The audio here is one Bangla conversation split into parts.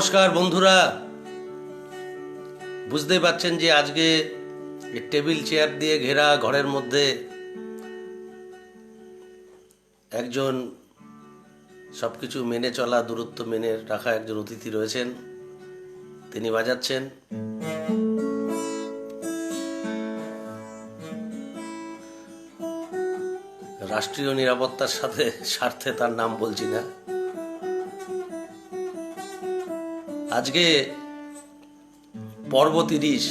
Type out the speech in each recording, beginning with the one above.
নমস্কার বন্ধুরা, বুঝতেই পারছেন যে আজকে টেবিল চেয়ার দিয়ে ঘেরা ঘরের মধ্যে একজন সবকিছু মেনে চলা, দূরত্ব মেনে রাখা একজন অতিথি রয়েছেন। তিনি বাজাচ্ছেন রাষ্ট্রীয় নিরাপত্তার সাথে স্বার্থে, তার নাম বলছি না। আজকে পর্ব 30,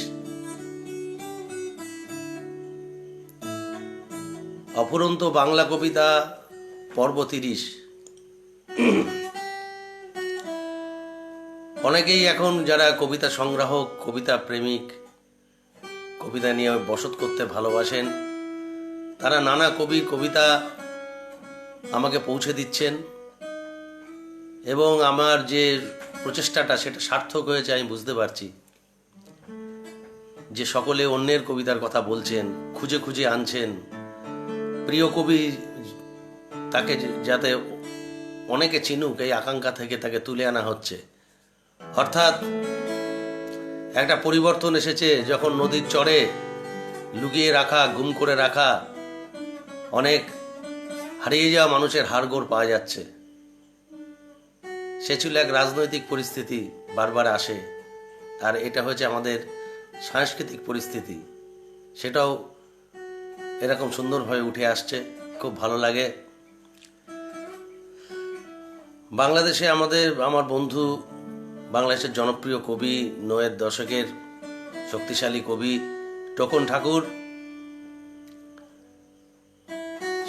অফুরন্ত বাংলা কবিতা পর্ব 30। অনেকেই এখন যারা কবিতা সংগ্রাহক, কবিতা প্রেমিক, কবিতা নিয়ে বসত করতে ভালোবাসেন, তারা নানা কবির কবিতা আমাকে পৌঁছে দিচ্ছেন এবং আমার যে প্রচেষ্টাটা সেটা সার্থক হয়েছে আমি বুঝতে পারছি। যে সকলে অন্যের কবিতার কথা বলছেন, খুঁজে খুঁজে আনছেন, প্রিয় কবি তাকে যাতে অনেকে চিনুক এই আকাঙ্ক্ষা থেকে তাকে তুলে আনা হচ্ছে। অর্থাৎ একটা পরিবর্তন এসেছে, যখন নদীর চরে লুকিয়ে রাখা, গুম করে রাখা অনেক হারিয়ে যাওয়া মানুষের হাড়গোড় পাওয়া যাচ্ছে। সে ছিল এক রাজনৈতিক পরিস্থিতি, বারবার আসে, আর এটা হয়েছে আমাদের সাংস্কৃতিক পরিস্থিতি, সেটাও এরকম সুন্দরভাবে উঠে আসছে। খুব ভালো লাগে। বাংলাদেশে আমার বন্ধু, বাংলাদেশের জনপ্রিয় কবি, ৯০ দশকের শক্তিশালী কবি টোকন ঠাকুর,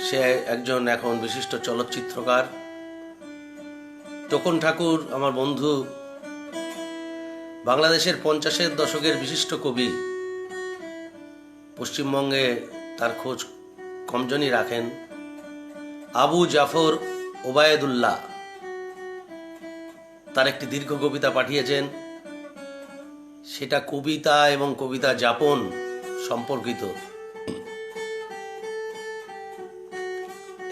সে একজন এখন বিশিষ্ট চলচ্চিত্রকার। টোকন ঠাকুর আমার বন্ধু, বাংলাদেশের ৫০-এর দশকের বিশিষ্ট কবি। পশ্চিমবঙ্গে তার খোঁজ কমজনই রাখেন। আবু জাফর ওবায়দুল্লাহ তার একটি দীর্ঘ কবিতা পাঠিয়েছেন, সেটা কবিতা এবং কবিতা যাপন সম্পর্কিত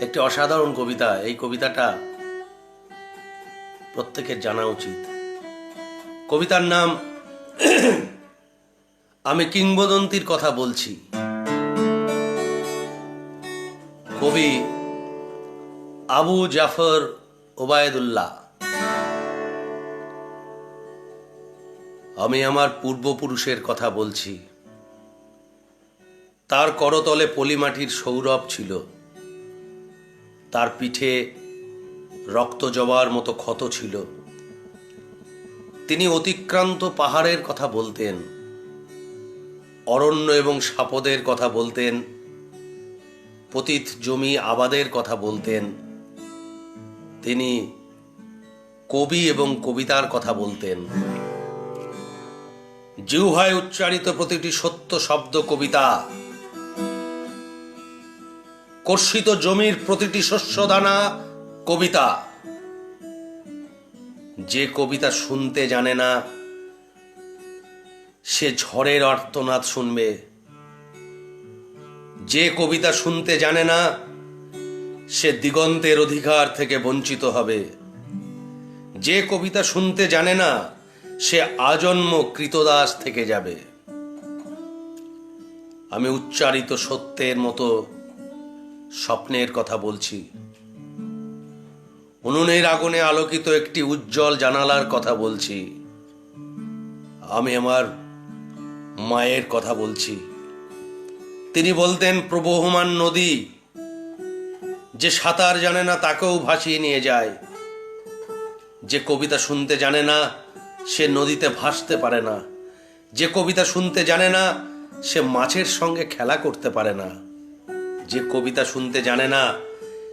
একটি অসাধারণ কবিতা। এই কবিতাটা প্রত্যেকের জানা উচিত। কবিতার নাম আমি কিংবদন্তির কথা বলছি। কবি আবু জাফর ওবায়দুল্লাহ। আমি আমার পূর্বপুরুষের কথা বলছি। তার করতলে পলিমাটির সৌরভ ছিল, তার পিঠে রক্ত জবার মতো ক্ষত ছিল। তিনি অতিক্রান্ত পাহাড়ের কথা বলতেন, অরণ্য এবং সাপদের কথা বলতেন, পতিত জমি আবাদের কথা বলতেন। তিনি কবি এবং কবিতার কথা বলতেন। জিহ্বায় উচ্চারিত প্রতিটি সত্য শব্দ কবিতা, কর্ষিত জমির প্রতিটি শস্যদানা কবিতা। যে কবিতা শুনতে জানে না সে ঝড়ের আর্তনাদ শুনবে। যে কবিতা শুনতে জানে না সে দিগন্তের অধিকার থেকে বঞ্চিত হবে। যে কবিতা শুনতে জানে না সে আজন্ম কৃতদাস থেকে যাবে। আমি উচ্চারিত সত্যের মতো স্বপ্নের কথা বলছি। উনুনের আগুনে আলোকিত একটি উজ্জ্বল জানালার কথা বলছি। আমি আমার মায়ের কথা বলছি। তিনি বলতেন, প্রবহমান নদী যে সাঁতার জানে না তাকেও ভাসিয়ে নিয়ে যায়। যে কবিতা শুনতে জানে না সে নদীতে ভাসতে পারে না। যে কবিতা শুনতে জানে না সে মাছের সঙ্গে খেলা করতে পারে না। যে কবিতা শুনতে জানে না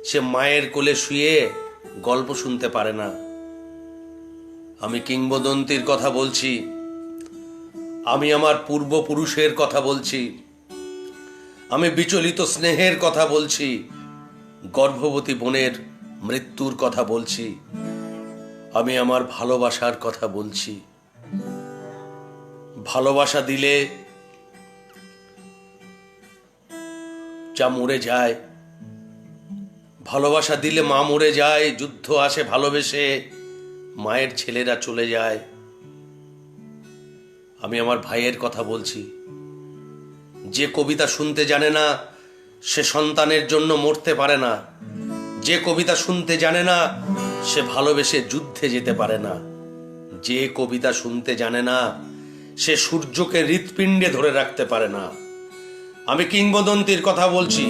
সে মায়ের কোলে শুয়ে গল্প শুনতে পারে না। আমি কিংবদন্তির কথা বলছি। আমি আমার পূর্বপুরুষের কথা বলছি। আমি বিচলিত স্নেহের কথা বলছি। গর্ভবতী বোনের মৃত্যুর কথা বলছি। আমি আমার ভালোবাসার কথা বলছি। ভালোবাসা দিলে যা মরে যায়, ভালোবাসা দিলে মা মরে যায়। যুদ্ধ আসে ভালোবেসে, মায়ের ছেলেরা চলে যায়। আমি আমার ভাইয়ের কথা বলছি। যে কবিতা শুনতে জানে না সে সন্তানের জন্য মরতে পারে না। যে কবিতা শুনতে জানে না সে ভালোবেসে যুদ্ধে যেতে পারে না। যে কবিতা শুনতে জানে না সে সূর্যকে হৃৎপিণ্ডে ধরে রাখতে পারে না। আমি কিংবদন্তির কথা বলছি।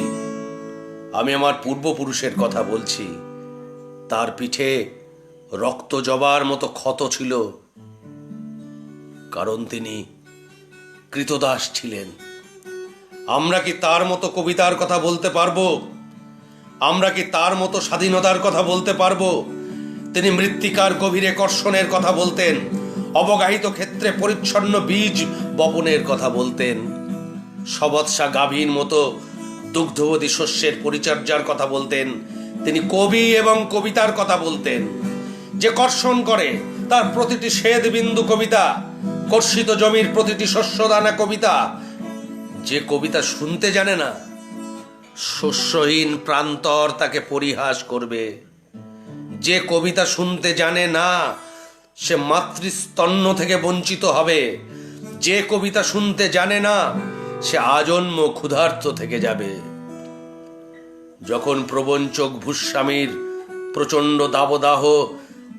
আমি আমার পূর্বপুরুষের কথা বলছি। তার পিঠে রক্ত জবার মতো ক্ষত ছিল, কারণ তিনি কৃতদাস ছিলেন। আমরা কি তার মতো কবিতার কথা বলতে পারবো? আমরা কি তার মতো স্বাধীনতার কথা বলতে পারবো? তিনি মৃত্তিকার গভীরে কর্ষণের কথা বলতেন, অবগাহিত ক্ষেত্রে পরিচ্ছন্ন বীজ বপনের কথা বলতেন, সবৎসা গাভীর মতো দুগ্ধবতী শস্যের পরিচর্যার কথা বলতেন। তিনি কবি এবং কবিতার কথা বলতেন। যে কর্ষণ করে তার প্রতিটি শ্বেদ বিন্দু কবিতা, কর্ষিত জমির প্রতিটি শস্যদানা কবিতা। যে কবিতা শুনতে জানে না শস্যহীন প্রান্তর তাকে পরিহাস করবে। যে কবিতা শুনতে জানে না সে মাতৃস্তন্য থেকে বঞ্চিত হবে। যে কবিতা শুনতে জানে না সে আজন্ম ক্ষুধার্ত থেকে যাবে। যখন প্রবঞ্চক ভূস্বামীর প্রচণ্ড দাবদাহ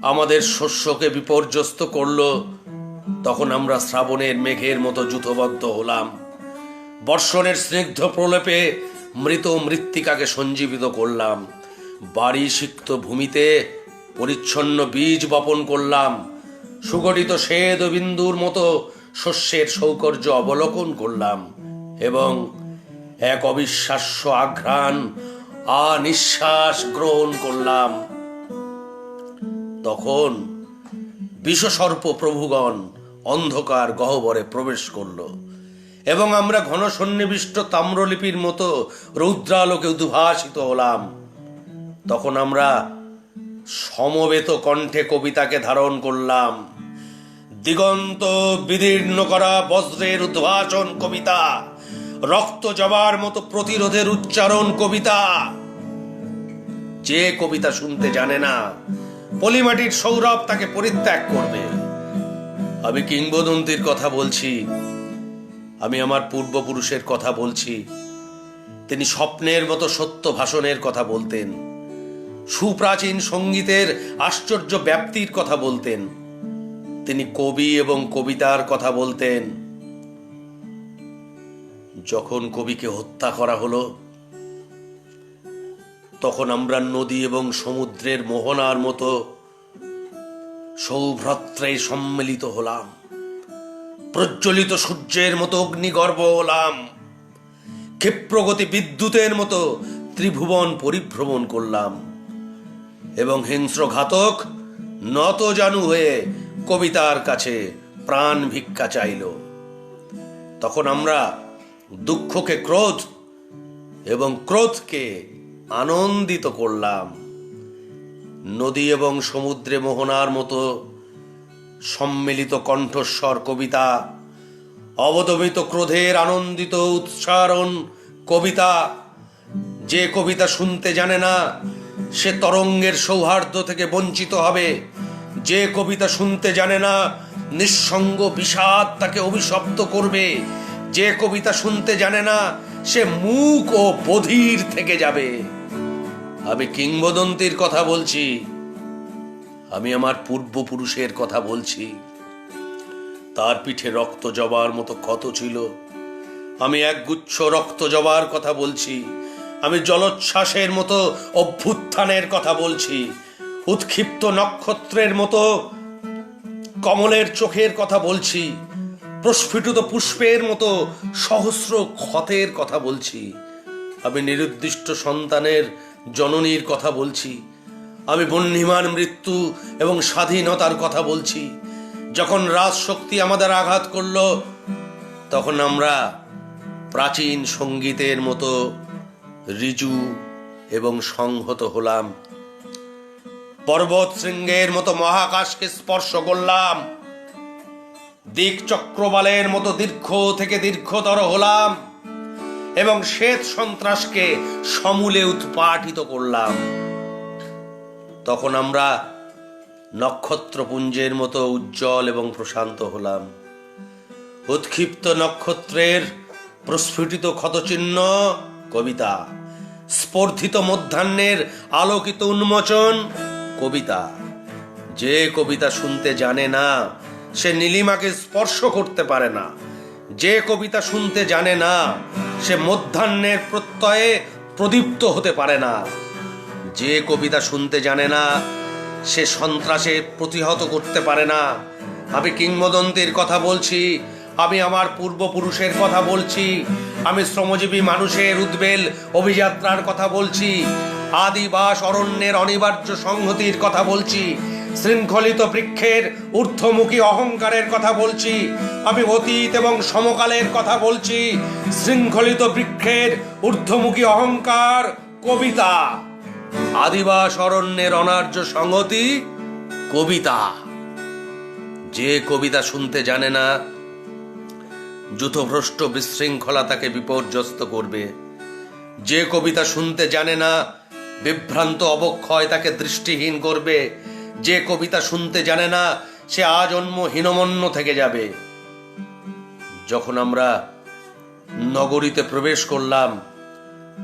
আমাদের শস্যকে বিপর্যস্ত করল, তখন আমরা শ্রাবণের মেঘের মতো যূথবদ্ধ হলাম। বর্ষণের স্নিগ্ধ প্রলেপে মৃত মৃত্তিকাকে সঞ্জীবিত করলাম। বাড়ি সিক্ত ভূমিতে পরিচ্ছন্ন বীজ বপন করলাম। সুগঠিত শ্বেদ বিন্দুর মতো শস্যের সৌকর্য অবলোকন করলাম এবং এক অবিশ্বাস্য আঘ্রাণ নিঃশ্বাস গ্রহণ করলাম। তখন বিষসর্প প্রভুগণ অন্ধকার গহ্বরে প্রবেশ করল এবং আমরা ঘন সন্নিবিষ্ট তাম্রলিপির মতো রৌদ্রালোকে উদ্ভাসিত হলাম। তখন আমরা সমবেত কণ্ঠে কবিতাকে ধারণ করলাম। দিগন্ত বিদীর্ণ করা বজ্রের উদ্ভাসন কবিতা, রক্ত জবার মতো প্রতিরোধের উচ্চারণ কবিতা। যে কবিতা শুনতে জানে না পলিমাটির সৌরভ তাকে পরিত্যাগ করবে। আমি কিংবদন্তির কথা বলছি। আমি আমার পূর্বপুরুষের কথা বলছি। তিনি স্বপ্নের মতো সত্য ভাষণের কথা বলতেন, সুপ্রাচীন সঙ্গীতের আশ্চর্য ব্যাপ্তির কথা বলতেন। তিনি কবি এবং কবিতার কথা বলতেন। যখন কবিকে হত্যা করা হলো তখন আমরা নদী এবং সমুদ্রের মোহনার মতো সৌভ্রাত্রে সম্মিলিত হলাম। প্রজ্বলিত সূর্যের মতো অগ্নিগর্ভ হলাম। ক্ষিপ্রগতি বিদ্যুতের মতো ত্রিভুবন পরিভ্রমণ করলাম এবং হিংস্র ঘাতক নত জানু হয়ে কবিতার কাছে প্রাণ ভিক্ষা চাইল। তখন আমরা দুঃখকে ক্রোধ এবং ক্রোধকে আনন্দিত করলাম। নদী এবং সমুদ্রে মোহনার মতো সম্মিলিত কণ্ঠস্বর কবিতা, অবদমিত ক্রোধের আনন্দিত উচ্চারণ কবিতা। যে কবিতা শুনতে জানে না সে তরঙ্গের সৌহার্দ্য থেকে বঞ্চিত হবে। যে কবিতা শুনতে জানে না নিঃসঙ্গ বিষাদ তাকে অভিশপ্ত করবে। যে কবিতা শুনতে জানে না সে মূক ও বধির থেকে যাবে। আমি কিংবদন্তির কথা বলছি। আমি আমার পূর্বপুরুষের কথা বলছি। তার পিঠে রক্ত জবার মতো ক্ষত ছিল। আমি একগুচ্ছ রক্ত জবার কথা বলছি। আমি জলোচ্ছ্বাসের মতো অভ্যুত্থানের কথা বলছি। উৎক্ষিপ্ত নক্ষত্রের মতো কমলের চোখের কথা বলছি। প্রস্ফুটিত পুষ্পের মতো সহস্র ক্ষতের কথা বলছি। আমি নিরুদ্দিষ্ট সন্তানের জননীর কথা বলছি। আমি বহ্নিমান মৃত্যু এবং স্বাধীনতার কথা বলছি। যখন রাজশক্তি আমাদের আঘাত করল তখন আমরা প্রাচীন সঙ্গীতের মতো ঋজু এবং সংহত হলাম। পর্বত শৃঙ্গের মতো মহাকাশকে স্পর্শ করলাম। দিক চক্রবালের মতো দীর্ঘ থেকে দীর্ঘতর হলাম এবং শ্বেত সন্ত্রাসকে সমূলে উৎপাটিত করলাম। তখন আমরা নক্ষত্রপুঞ্জের মতো উজ্জ্বল এবং প্রশান্ত হলাম। উৎক্ষিপ্ত নক্ষত্রের প্রস্ফুটিত ক্ষতচিহ্ন কবিতা, স্পর্ধিত মধ্যাহ্নের আলোকিত উন্মোচন কবিতা। যে কবিতা শুনতে জানে না সে নীলিমাকে স্পর্শ করতে পারে না। যে কবিতা শুনতে জানে না সে মধ্যাহ্নের প্রত্যয়ে প্রদীপ্ত হতে পারে না। যে কবিতা শুনতে জানে না সে সন্ত্রাসে প্রতিহত করতে পারে না। আমি কিংবদন্তির কথা বলছি, আমি আমার পূর্বপুরুষের কথা বলছি, আমি শ্রমজীবী মানুষের উদ্বেল অভিযাত্রার কথা বলছি, আদিবাস অরণ্যের অনিবার্য সংহতির কথা বলছি, শৃঙ্খলিত বৃক্ষের ঊর্ধ্বমুখী অহংকারের কথা বলছি। আমি অতীত এবং সমকালের কথা বলছি। শৃঙ্খলিত বৃক্ষের ঊর্ধ্বমুখী অহংকার কবিতা, আদিবাস অরণ্যের অনার্য সংহতি কবিতা। যে কবিতা শুনতে জানে না যুথভ্রষ্ট বিশৃঙ্খলা তাকে বিপর্যস্ত করবে। যে কবিতা শুনতে জানে না বিভ্রান্ত অবক্ষয় তাকে দৃষ্টিহীন করবে। যে কবিতা শুনতে জানে না সে আজন্ম হীনমন্য থেকে যাবে। যখন আমরা নগরীতে প্রবেশ করলাম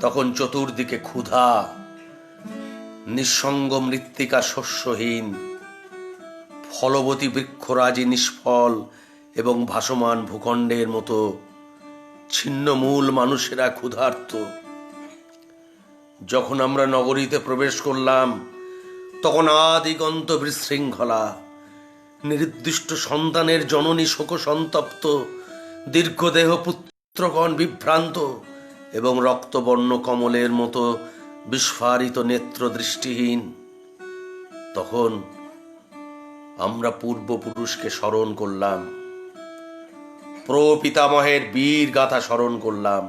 তখন চতুর্দিকে ক্ষুধা, নিঃসঙ্গ মৃত্তিকা শস্যহীন, ফলবতী বৃক্ষরাজি নিষ্ফল এবং ভাসমান ভূখণ্ডের মতো ছিন্নমূল মানুষেরা ক্ষুধার্ত। যখন আমরা নগরীতে প্রবেশ করলাম তখন আদিগন্ত বিশৃঙ্খলা, নির্দিষ্ট সন্তানের জননী শোকসন্তপ্ত, দীর্ঘদেহ পুত্রগণ বিভ্রান্ত এবং রক্তবর্ণ কমলের মতো বিস্ফারিত নেত্র দৃষ্টিহীন। তখন আমরা পূর্বপুরুষকে স্মরণ করলাম, প্রপিতামহের বীর গাথা স্মরণ করলাম,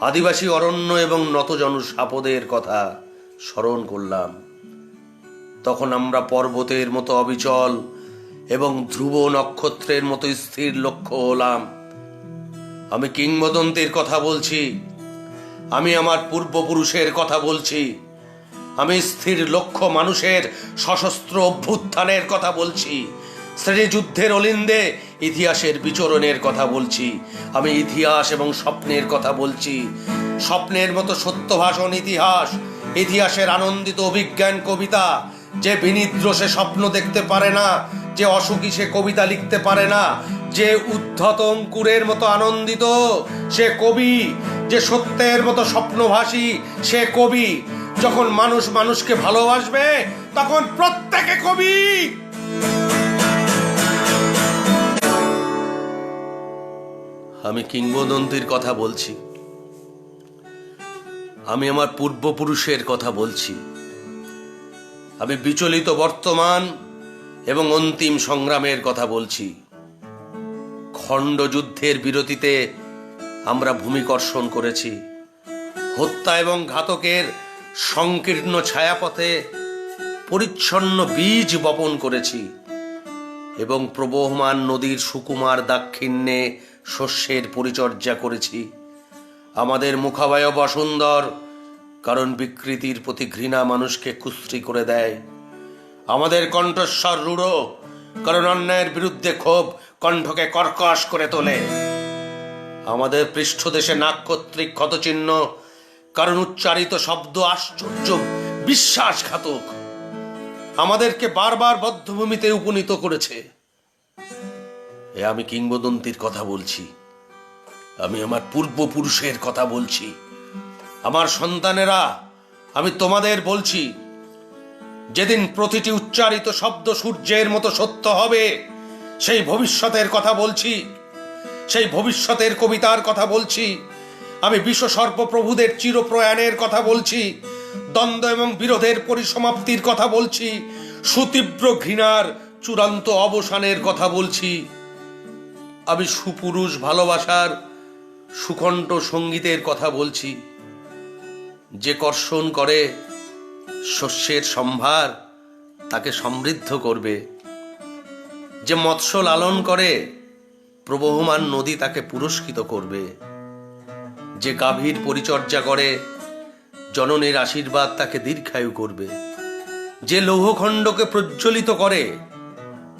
আদিবাসী অরণ্য এবং নতজনু সাপদের কথা স্মরণ করলাম। তখন আমরা পর্বতের মতো অবিচল এবং ধ্রুব নক্ষত্রের মতো স্থির লক্ষ্য হলাম। আমি কিংবদন্তির কথা বলছি, আমি আমার পূর্বপুরুষের কথা বলছি, আমি স্থির লক্ষ্য মানুষের সশস্ত্র অভ্যুত্থানের কথা বলছি, শ্রেণীযুদ্ধের অলিন্দে ইতিহাসের বিচরণের কথা বলছি। আমি ইতিহাস এবং স্বপ্নের কথা বলছি, স্বপ্নের মতো সত্যভাষণ ইতিহাস, ইতিহাসের আনন্দিত অভিজ্ঞান কবিতা। যে বিনিদ্র সে স্বপ্ন দেখতে পারে না, যে অসুখী সে কবিতা লিখতে পারে না, যে উদ্ধত অঙ্কুরের মতো আনন্দিত সে কবি, যে সত্যের মতো স্বপ্নভাসী সে কবি। যখন মানুষ মানুষকে ভালোবাসবে তখন প্রত্যেকে কবি। আমি কিংবদন্তির কথা বলছি, আমি আমার পূর্বপুরুষের কথা বলছি, আমি বিচলিত বর্তমান এবং অন্তিম সংগ্রামের কথা বলছি। খণ্ডযুদ্ধের বিরতিতে আমরা ভূমিকর্ষণ করেছি, হত্যা এবং ঘাতকের সংকীর্ণ ছায়াপথে পরিচ্ছন্ন বীজ বপন করেছি এবং প্রবহমান নদীর সুকুমার দাক্ষিণ্যে শস্যের পরিচর্যা করেছি। আমাদের মুখাবয়ব অসুন্দর, কারণ বিকৃতির প্রতি ঘৃণা মানুষকে কুশ্রী করে দেয়। আমাদের কণ্ঠস্বর রূঢ়, কারণ অন্যায়ের বিরুদ্ধে ক্ষোভ কণ্ঠকে কর্কশ করে তোলে। আমাদের পৃষ্ঠদেশে নাক কর্তৃক ক্ষতচিহ্ন, কারণ উচ্চারিত শব্দ আশ্চর্য বিশ্বাসঘাতক, আমাদেরকে বারবার বদ্ধভূমিতে উপনীত করেছে। আমি কিংবদন্তির কথা বলছি, আমি আমার পূর্বপুরুষের কথা বলছি। আমার সন্তানেরা, আমি তোমাদের বলছি, যেদিন প্রতিটি উচ্চারিত শব্দ সূর্যের মতো সত্য হবে, সেই ভবিষ্যতের কথা বলছি, সেই ভবিষ্যতের কবিতার কথা বলছি। আমি বিশ্ব সর্বপ্রভুদের চিরপ্রয়াণের কথা বলছি, দ্বন্দ্ব এবং বিরোধের পরিসমাপ্তির কথা বলছি, সুতীব্র ঘৃণার চূড়ান্ত অবসানের কথা বলছি। আমি সুপুরুষ ভালোবাসার সুকণ্ঠ সঙ্গীতের কথা বলছি, যে কর্ষণ করে শস্যের সম্ভার তাকে সমৃদ্ধ করবে, যে মৎস্য লালন করে প্রবহমান নদী তাকে পুরস্কৃত করবে, যে গাভীর পরিচর্যা করে জননীর আশীর্বাদ তাকে দীর্ঘায়ু করবে, যে লৌহখণ্ডকে প্রজ্বলিত করে,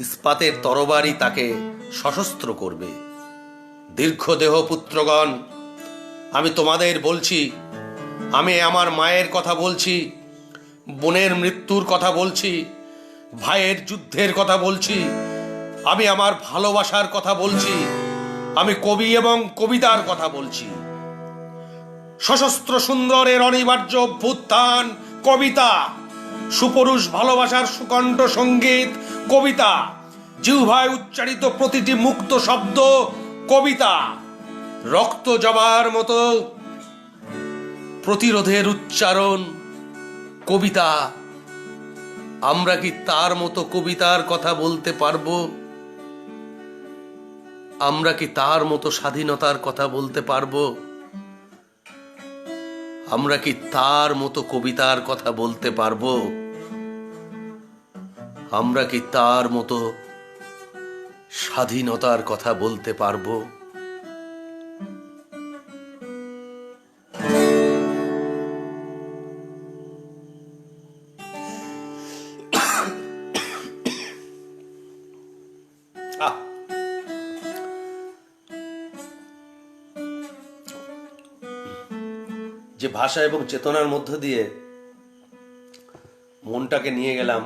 ইস্পাতের তরবারি তাকে সশস্ত্র করবে। দীর্ঘদেহ পুত্রগণ, আমি তোমাদের বলছি, আমি আমার মায়ের কথা বলছি, বোনের মৃত্যুর কথা বলছি, ভাইয়ের যুদ্ধের কথা বলছি, আমি আমার ভালোবাসার কথা বলছি, আমি কবি এবং কবিতার কথা বলছি। সশস্ত্র সুন্দরের অনিবার্য অভ্যুত্থান কবিতা, সুপুরুষ ভালোবাসার সুকণ্ঠ সঙ্গীত কবিতা, জিহ্বায় উচ্চারিত প্রতিটি মুক্ত শব্দ কবিতা, রক্ত জবার মতো প্রতিরোধের উচ্চারণ কবিতা। আমরা কি তার মতো কবিতার কথা বলতে পারবো? আমরা কি তার মতো স্বাধীনতার কথা বলতে পারবো? আমরা কি তার মতো কবিতার কথা বলতে পারবো? আমরা কি তার মতো স্বাধীনতার কথা বলতে পারবো? যে ভাষা এবং চেতনার মধ্য দিয়ে মনটাকে নিয়ে গেলাম,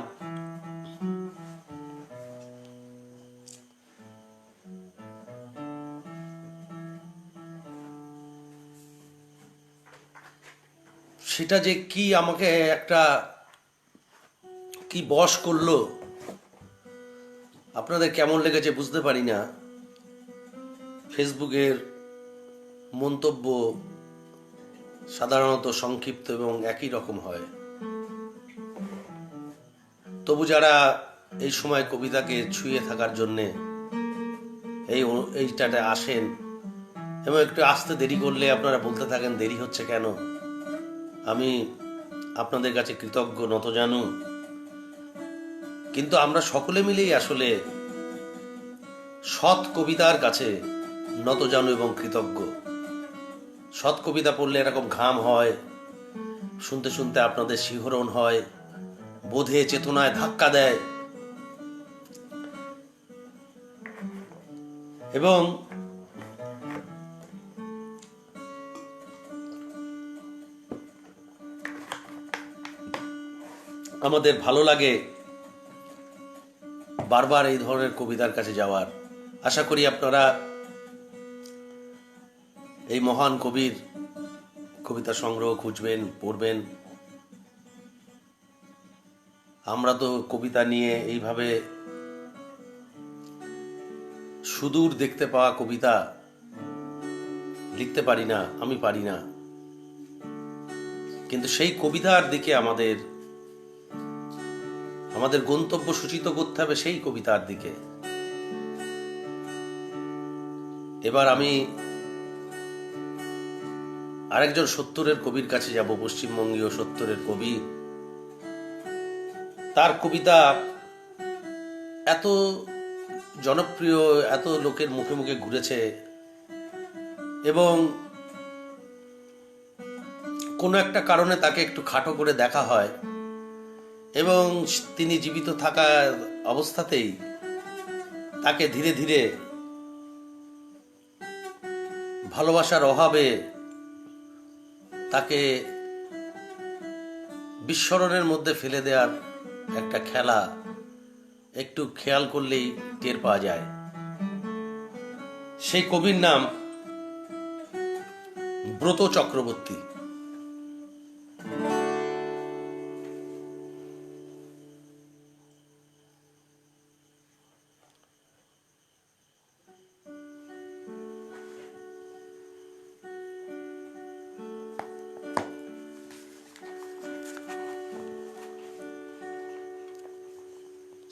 সেটা যে কি আমাকে একটা কি বশ করলো, আপনাদের কেমন লেগেছে বুঝতে পারি না। ফেসবুকের মন্তব্য সাধারণত সংক্ষিপ্ত এবং একই রকম হয়। তবু যারা এই সময় কবিতাকে ছুঁয়ে থাকার জন্যে এইটাতে আসেন এবং একটু আসতে দেরি করলে আপনারা বলতে থাকেন দেরি হচ্ছে কেন, আমি আপনাদের কাছে কৃতজ্ঞ, নতজানু। কিন্তু আমরা সকলে মিলেই আসলে সৎ কবিতার কাছে নতজানু এবং কৃতজ্ঞ। সৎ কবিতা পড়লে এরকম ঘাম হয়, শুনতে শুনতে আপনাদের শিহরণ হয়, বোধে চেতনায় ধাক্কা দেয়, এবং আমাদের ভালো লাগে বারবার এই ধরনের কবিতার কাছে যাওয়ার। আশা করি আপনারা এই মহান কবির কবিতা সংগ্রহ খুঁজবেন, পড়বেন। আমরা তো কবিতা নিয়ে এইভাবে সুদূর দেখতে পাওয়া কবিতা লিখতে পারি না, আমি পারি না। কিন্তু সেই কবিতার দিকে আমাদের গন্তব্য সূচিত করতে হবে, সেই কবিতার দিকে। এবার আমি আরেকজন সত্তরের কবির কাছে যাব, পশ্চিমবঙ্গীয় সত্তরের কবি। তার কবিতা এত জনপ্রিয়, এত লোকের মুখে মুখে ঘুরেছে, এবং কোনো একটা কারণে তাকে একটু খাটো করে দেখা হয়, এবং তিনি জীবিত থাকা অবস্থাতেই তাকে ধীরে ধীরে ভালোবাসার অভাবে তাকে বিস্মরণের মধ্যে ফেলে দেওয়ার একটা খেলা একটু খেয়াল করলেই টের পাওয়া যায়। সেই কবির নাম ব্রত চক্রবর্তী।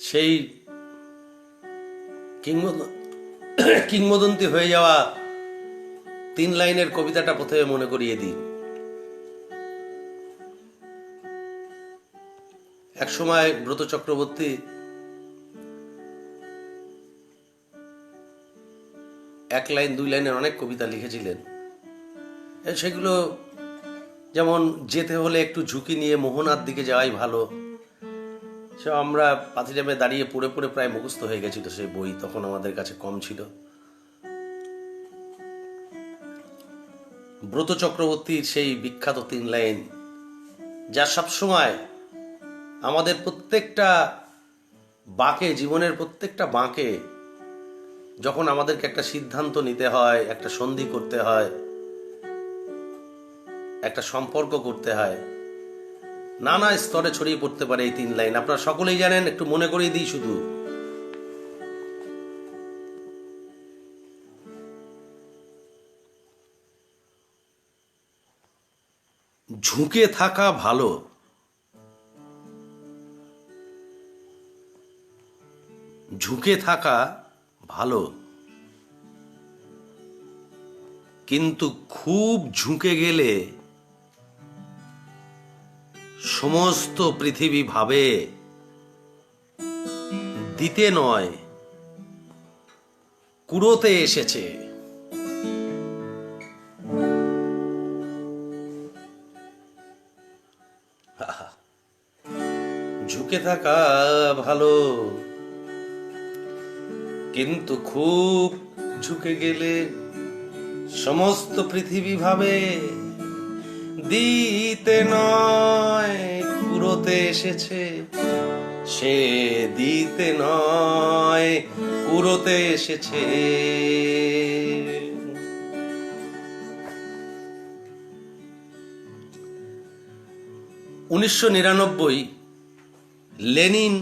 সেই কিংবদন্তি হয়ে যাওয়া 3 লাইনের কবিতাটা প্রথমে মনে করিয়ে দিই। এক সময় ব্রত চক্রবর্তী 1 লাইন 2 লাইনের অনেক কবিতা লিখেছিলেন। সেগুলো যেমন যেতে হলে একটু ঝুঁকি নিয়ে মোহনার দিকে যাওয়াই ভালো, সে আমরা পাথিরামে দাঁড়িয়ে পড়ে পড়ে প্রায় মুখস্থ হয়ে গেছিল সেই বই, তখন আমাদের কাছে কম ছিল। ব্রত চক্রবর্তীর সেই বিখ্যাত 3 লাইন, যা সবসময় আমাদের প্রত্যেকটা বাঁকে, জীবনের প্রত্যেকটা বাঁকে যখন আমাদেরকে একটা সিদ্ধান্ত নিতে হয়, একটা সন্ধি করতে হয়, একটা সম্পর্ক করতে হয়, নানা স্তরে ছড়িয়ে পড়তে পারে এই 3 লাইন। আপনারা সকলেই জানেন, একটু মনে করিয়ে দিই শুধু। ঝুঁকে থাকা ভালো, ঝুঁকে থাকা ভালো, কিন্তু খুব ঝুঁকে গেলে সমস্ত পৃথিবী ভাবে দিতে নয় কুড়োতে এসেছে। ঝুঁকে থাকা ভালো, কিন্তু খুব ঝুঁকে গেলে সমস্ত পৃথিবী ভাবে দিতে নয় কুড়োতে এসেছে। সে দিতে নয় কুড়োতে এসেছে। 1999 লেনিন,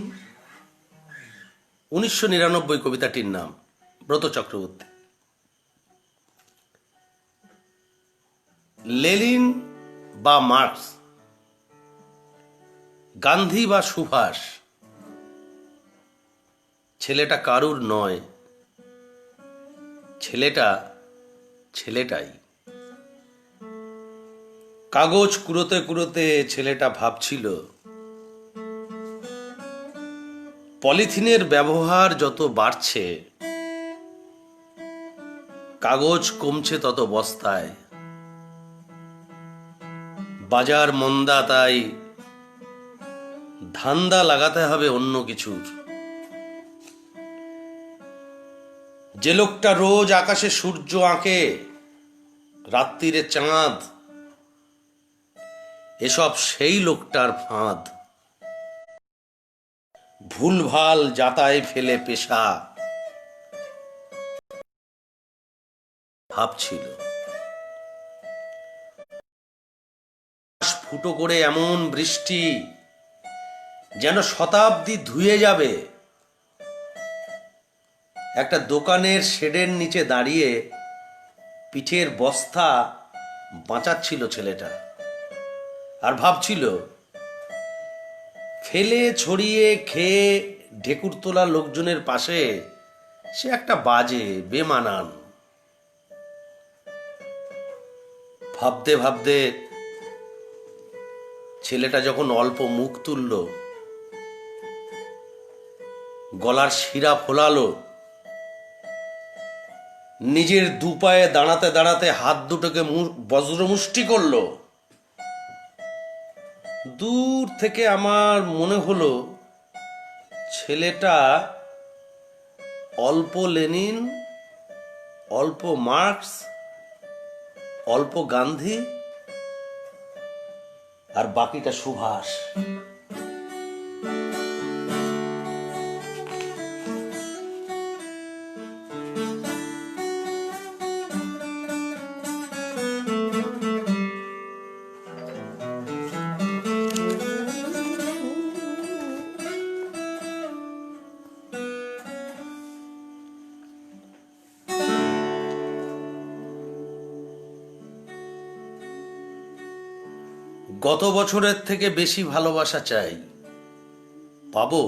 1999 কবিতাটির নাম ব্রত চক্রবর্তী। লেনিন বা মার্কস, গান্ধী বা সুভাষ, ছেলেটা কারুর নয়, ছেলেটা ছেলেটাই। কাগজ কুড়োতে কুড়োতে ছেলেটা ভাবছিল, পলিথিনের ব্যবহার যত বাড়ছে কাগজ কমছে তত বস্তায়। বাজার মন্দা, তাই ধান্দা লাগাতে হবে অন্য কিছুর। যে লোকটা রোজ আকাশে সূর্য আঁকে, রাত্রিরে চাঁদ, এসব সেই লোকটার ফাঁদ। ভুলভাল যাতায় ফেলে পেশা ভাবছিল। ফুটো করে এমন বৃষ্টি যেন শতাব্দী ধুয়ে যাবে। একটা দোকানের শেডের নিচে দাঁড়িয়ে পিঠের বস্তা বাঁচাচ্ছিল ছেলেটা, আর ভাবছিল ফেলে ছড়িয়ে খেয়ে ঢেকুর তোলা লোকজনের পাশে সে একটা বাজে, বেমানান। ভাবতে ভাবতে ছেলেটা যখন অল্প মুখ তুলল, গলার শিরা ফোলালো, নিজের দুপায়ে দাঁড়াতে দাঁড়াতে হাত দুটোকে বজ্রমুষ্টি করলো, দূর থেকে আমার মনে হলো ছেলেটা অল্প লেনিন, অল্প মার্কস, অল্প গান্ধী, আর বাকিটা সুভাষ। গত বছরের থেকে বেশি ভালোবাসা চাই, পাবো?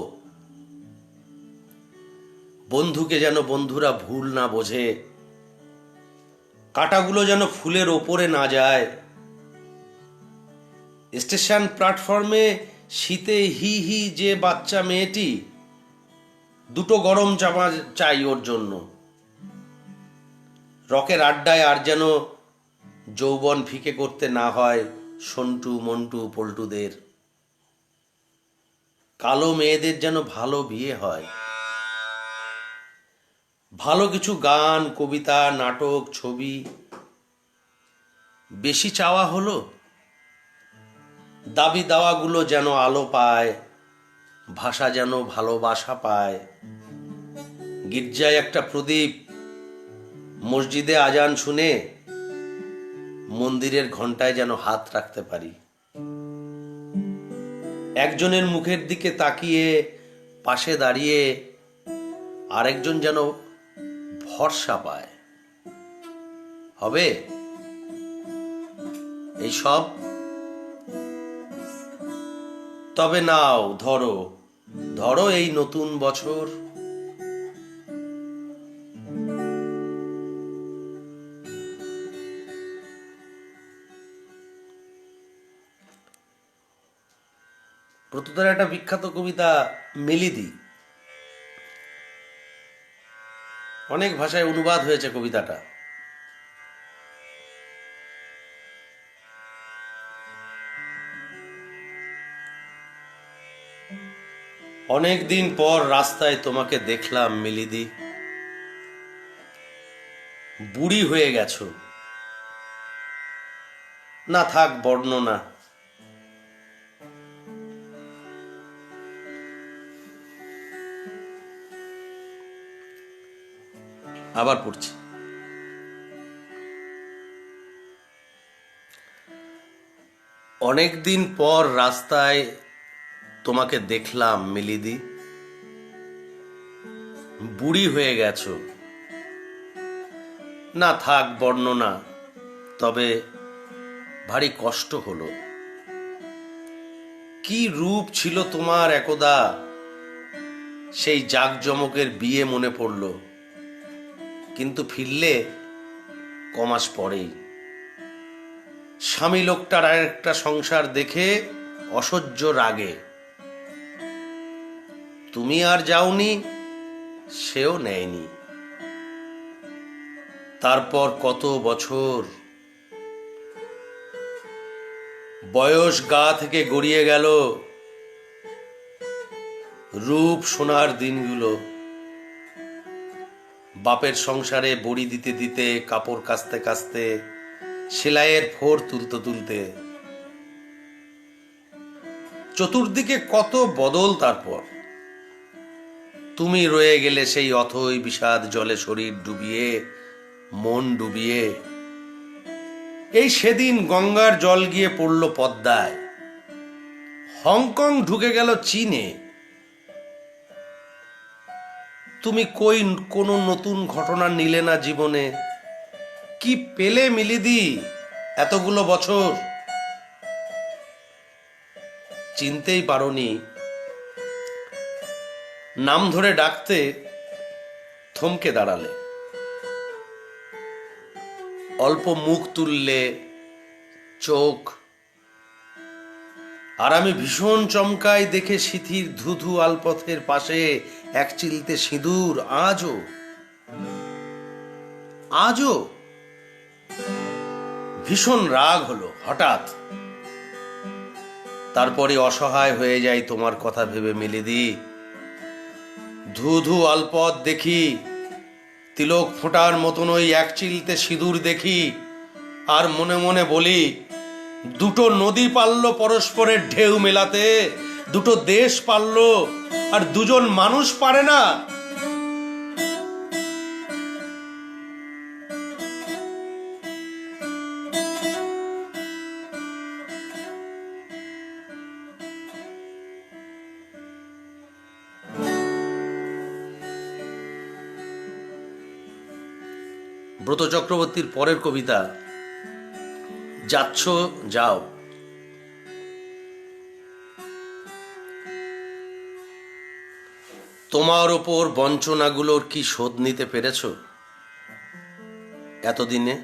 বন্ধুকে যেন বন্ধুরা ভুল না বোঝে, কাঁটাগুলো যেন ফুলের ওপরে না যায়। স্টেশন প্ল্যাটফর্মে শীতে হি হি যে বাচ্চা মেয়েটি, দুটো গরম জামা চাই ওর জন্য। রকের আড্ডায় আর যেন যৌবন ফিকে করতে না হয় সন্টু মন্টু পল্টুদের। কালো মেয়েদের যেন ভালো বিয়ে হয়। ভালো কিছু গান, কবিতা, নাটক, ছবি। বেশি চাওয়া হলো, দাবি দাওয়াগুলো যেন আলো পায়, ভাষা যেন ভালোবাসা পায়। গির্জায় একটা প্রদীপ, মসজিদে আজান শুনে মন্দিরের ঘন্টায় যেন হাত রাখতে পারি। একজনের মুখের দিকে তাকিয়ে পাশে দাঁড়িয়ে আরেকজন যেন ভরসা পায়। হবে এইসব? তবে নাও, ধরো ধরো এই নতুন বছর। প্রতুতার একটা বিখ্যাত কবিতা মিলিদি, অনেক ভাষায় অনুবাদ হয়েছে কবিতাটা। অনেক দিন পর রাস্তায় তোমাকে দেখলাম মিলিদি, বুড়ি হয়ে গেছো। না থাক বর্ণনা। আবার পড়ছি। অনেক দিন পর রাস্তায় তোমাকে দেখলাম মিলিদি, বুড়ি হয়ে গেছো। না থাক বর্ণনা, তবে ভারী কষ্ট হলো। কি রূপ ছিল তোমার একদা, সেই জাঁকজমকের বিয়ে মনে পড়ল। কিন্তু ফিরলে কমাস পরেই। স্বামী লোকটার আর একটা সংসার দেখে অসহ্য রাগে। তুমি আর যাওনি, সেও নেয়নি। তারপর কত বছর, বয়স গা থেকে গড়িয়ে গেল। রূপ সোনার দিনগুলো, বাপের সংসারে বড়ি দিতে দিতে, কাপড় কাচতে কাচতে, সেলাইয়ের ফোর তুলতে তুলতে, চতুর্দিকে কত বদল। তারপর তুমি রয়ে গেলে সেই অথই বিষাদ জলে শরীর ডুবিয়ে, মন ডুবিয়ে। এই সেদিন গঙ্গার জল গিয়ে পড়ল পদ্মায়, হংকং ঢুকে গেল চীনে। তুমি কই কোনো নতুন ঘটনা নিলে না জীবনে? কি পেলে মিলিদি এতগুলো বছর? চিনতেই পারোনি। নাম ধরে ডাকতে থমকে দাঁড়ালে, অল্প মুখ তুললে, চোখ। আর আমি ভীষণ চমকাই দেখে সিথির ধুধু আলপথের পাশে এক চিলতে সিঁদুর। আজও আজও ভীষণ রাগ হলো হঠাৎ। তারপরে অসহায় হয়ে যাই তোমার কথা ভেবে মিলিদি। ধুধু আলপথ দেখি, তিলক ফোঁটার মতন ওই এক চিলতে সিঁদুর দেখি, আর মনে মনে বলি, দুটো নদী পারল পরস্পরের ঢেউ মেলাতে, দুটো দেশ পারল, আর দুজন মানুষ পারে না। ব্রত চক্রবর্তীর পরের কবিতা যাচ্ছ যাও। তোমার ওপর বঞ্চনাগুলোর কি শোধ নিতে পেরেছ এতদিনে?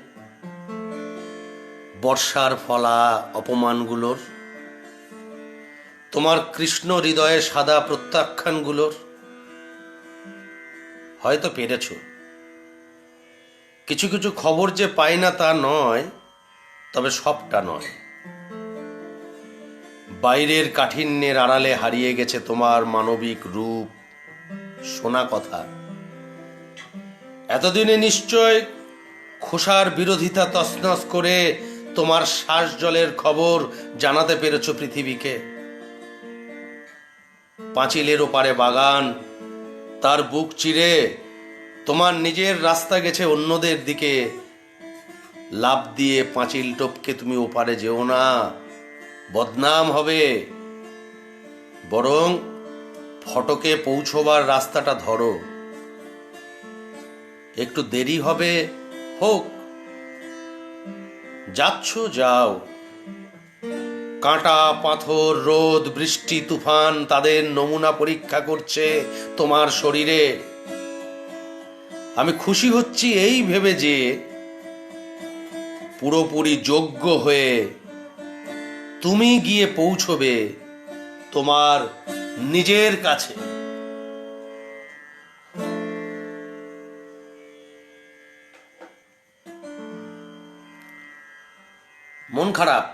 বর্ষার ফলা অপমানগুলোর, তোমার কৃষ্ণ হৃদয়ে সাদা প্রত্যাখ্যানগুলোর? হয়তো পেরেছ। কিছু কিছু খবর যে পাই না তা নয়, তবে সবটা নয়। বাইরের কাঠিন্যের আড়ালে হারিয়ে গেছে তোমার মানবিক রূপ। শোনা কথা, এতদিনে নিশ্চয় খোসার বিরোধিতা তছনছ করে তোমার শ্বাস জলের খবর জানাতে পেরেছ পৃথিবীকে। পাঁচিলের ওপারে বাগান, তার বুক চিরে তোমার নিজের রাস্তা গেছে অন্যদের দিকে। লাফ দিয়ে পাঁচিল টপকে তুমি ওপারে যেও না, বদনাম হবে। বরং ফটকে পৌঁছবার রাস্তাটা ধরো। একটু দেরি হবে, হোক, যাচ্ছ যাও। কাঁটা পাথর রোদ বৃষ্টি তুফান তাদের নমুনা পরীক্ষা করছে তোমার শরীরে। আমি খুশি হচ্ছি এই ভেবে যে পুরোপুরি যোগ্য হয়ে তুমি গিয়ে পৌঁছবে তোমার নিজের কাছে। মন খারাপ,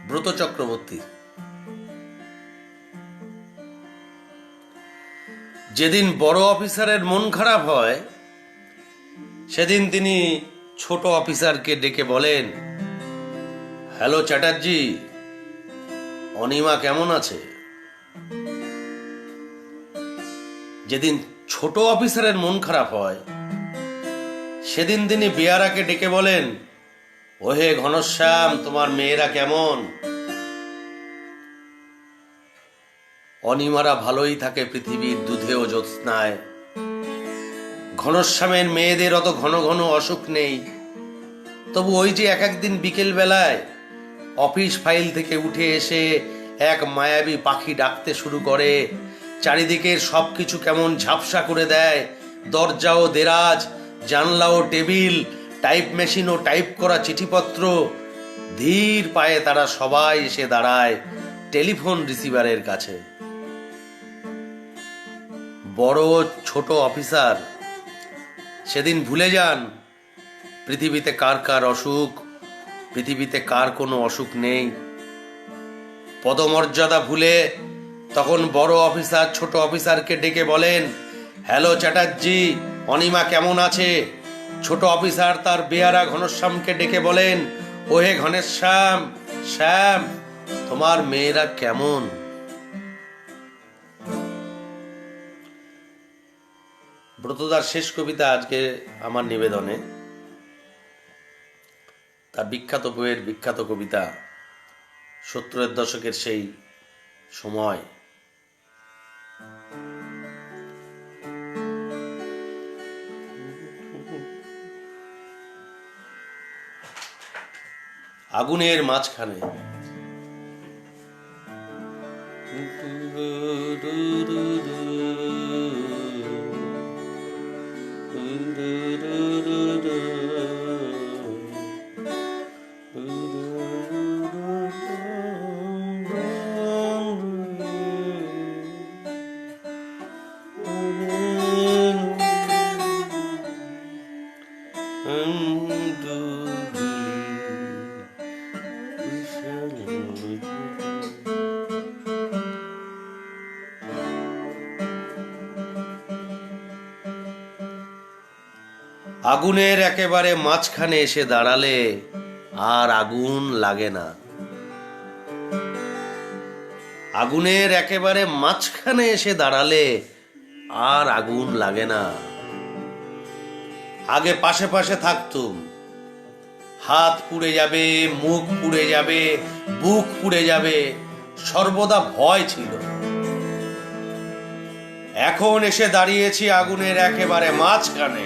ব্রত চক্রবর্তী। যেদিন বড় অফিসারের মন খারাপ হয় সেদিন তিনি ছোট অফিসারকে ডেকে বলেন, হ্যালো চ্যাটার্জি, অনিমা কেমন আছে? যেদিন ছোট অফিসারের মন খারাপ হয় সেদিন তিনি বেয়ারাকে ডেকে বলেন, ওহে ঘনশ্যাম, তোমার মেয়েরা কেমন? অনিমারা ভালোই থাকে পৃথিবীর দুধে ও জ্যোৎস্নায়। ঘনশ্যামের মেয়েদের অত ঘন ঘন অসুখ নেই। তবু ওই যে এক একদিন বিকেল বেলায় অফিস ফাইল থেকে উঠে এসে এক মায়াবী পাখি ডাকতে শুরু করে, চারিদিকের সবকিছু কেমন ঝাপসা করে দেয়। দরজা ও দেরাজ, জানলা ও টেবিল, টাইপ মেশিন ও টাইপ করা চিঠিপত্র, ধীর পায়ে তারা সবাই এসে দাঁড়ায় টেলিফোন রিসিভারের কাছে। বড় ছোট অফিসার সেদিন ভুলে যান পৃথিবীতে কার কার অসুখ, পৃথিবীতে কার কোনো অসুখ নেই। পদমর্যাদা ভুলে তখন বড় অফিসার ছোট অফিসারকে ডেকে বলেন, হ্যালো চ্যাটার্জি, অনিমা কেমন আছে? ছোট অফিসার তার বেয়ারা ঘনশ্যামকে ডেকে বলেন, ওহে ঘনশ্যাম, শ্যাম, তোমার মেয়েরা কেমন? ব্রতদার শেষ কবিতা আজকে আমার নিবেদনে। তার বিখ্যাত বইয়ের বিখ্যাত কবিতা, 70-এর দশকের সেই সময়। আগুনের মাঝখানে। আগুনের একেবারে মাঝখানে এসে দাঁড়ালে আর আগুন লাগে না। আগুনের একেবারে মাঝখানে এসে দাঁড়ালে আর আগুন লাগে না। আগে পাশে পাশে থাকতুম, হাত পুড়ে যাবে, মুখ পুড়ে যাবে, বুক পুড়ে যাবে, সর্বদা ভয় ছিল। এখন এসে দাঁড়িয়েছি আগুনের একেবারে মাঝখানে।